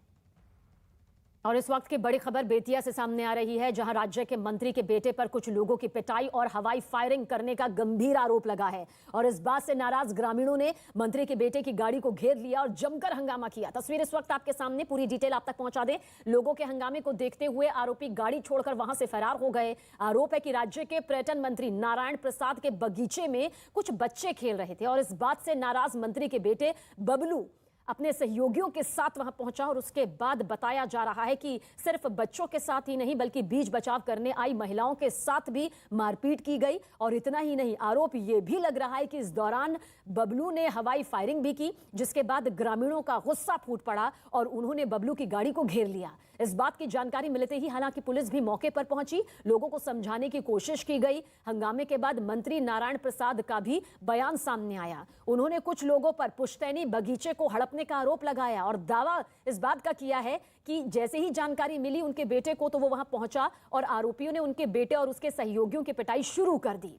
और इस वक्त की बड़ी खबर बेतिया से सामने आ रही है, जहां राज्य के मंत्री के बेटे पर कुछ लोगों की पिटाई और हवाई फायरिंग करने का गंभीर आरोप लगा है, और इस बात से नाराज ग्रामीणों ने मंत्री के बेटे की गाड़ी को घेर लिया और जमकर हंगामा किया। तस्वीर इस वक्त आपके सामने, पूरी डिटेल आप तक पहुंचा दें। लोगों के हंगामे को देखते हुए आरोपी गाड़ी छोड़कर वहां से फरार हो गए। आरोप है कि राज्य के पर्यटन मंत्री नारायण प्रसाद के बगीचे में कुछ बच्चे खेल रहे थे, और इस बात से नाराज मंत्री के बेटे बबलू अपने सहयोगियों के साथ वहां पहुंचा, और उसके बाद बताया जा रहा है कि सिर्फ बच्चों के साथ ही नहीं बल्कि बीच बचाव करने आई महिलाओं के साथ भी मारपीट की गई। और इतना ही नहीं, आरोप यह भी लग रहा है कि इस दौरान बबलू ने हवाई फायरिंग भी की, जिसके बाद ग्रामीणों का गुस्सा फूट पड़ा और उन्होंने बबलू की गाड़ी को घेर लिया। इस बात की जानकारी मिलते ही हालांकि पुलिस भी मौके पर पहुंची, लोगों को समझाने की कोशिश की गई। हंगामे के बाद मंत्री नारायण प्रसाद का भी बयान सामने आया। उन्होंने कुछ लोगों पर पुश्तैनी बगीचे को हड़पने का आरोप लगाया और दावा इस बात का किया है कि जैसे ही जानकारी मिली उनके बेटे को तो वो वहां पहुंचा और आरोपियों ने उनके बेटे और उसके सहयोगियों की पिटाई शुरू कर दी।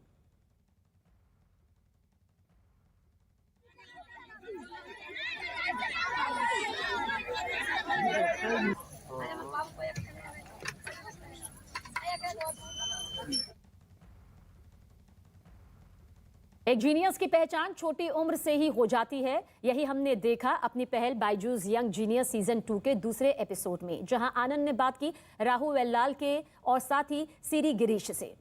एक जीनियस की पहचान छोटी उम्र से ही हो जाती है, यही हमने देखा अपनी पहल बायजूस यंग जीनियस सीजन 2 के दूसरे एपिसोड में, जहां आनंद ने बात की राहुल वेल्लाल के और साथ ही सिरी गिरीश से।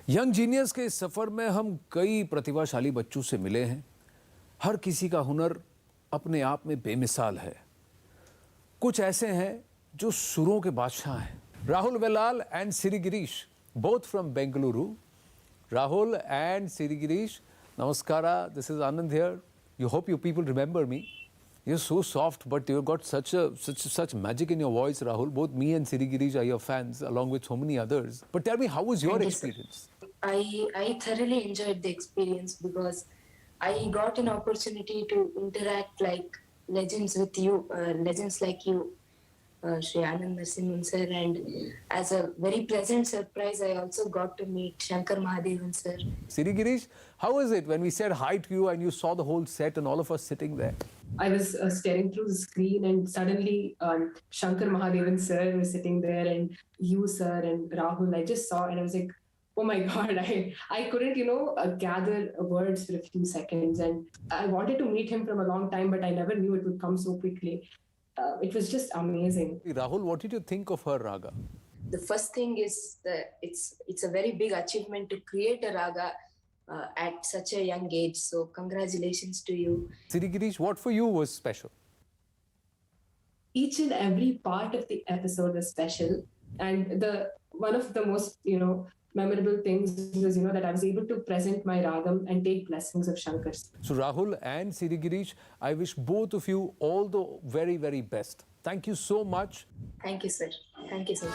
यंग जीनियस के इस सफर में हम कई प्रतिभाशाली बच्चों से मिले हैं। हर किसी का हुनर अपने आप में बेमिसाल है। कुछ ऐसे हैं जो सुरों के बादशाह हैं। Rahul Vellal and Siri Girish, both from Bengaluru. Rahul and Siri Girish, namaskara. This is Anand here. You hope you people remember me. You're so soft, but you've got such magic in your voice, Rahul. Both me and Siri Girish are your fans, along with so many others. But tell me, how was your experience? I thoroughly enjoyed the experience because I got an opportunity to interact like legends with you, legends like you. Shri Anand Narasimhan sir, and as a very pleasant surprise I also got to meet Shankar Mahadevan sir. Siri Girish, how was it when we said hi to you and you saw the whole set and all of us sitting there? I was staring through the screen and suddenly Shankar Mahadevan sir was sitting there and you sir and Rahul, I just saw and I was like, oh my God, I couldn't, gather words for a few seconds, and I wanted to meet him from a long time, but I never knew it would come so quickly. It was just amazing. Rahul, what did you think of her raga? The first thing is that it's a very big achievement to create a raga at such a young age. So congratulations to you. Siri Girish, what for you was special? Each and every part of the episode was special, and one of the most memorable things was that I was able to present my ragam and take blessings of Shankar. So Rahul and Siri Girish, I wish both of you all the very, very best. Thank you so much. Thank you, sir. Thank you, sir.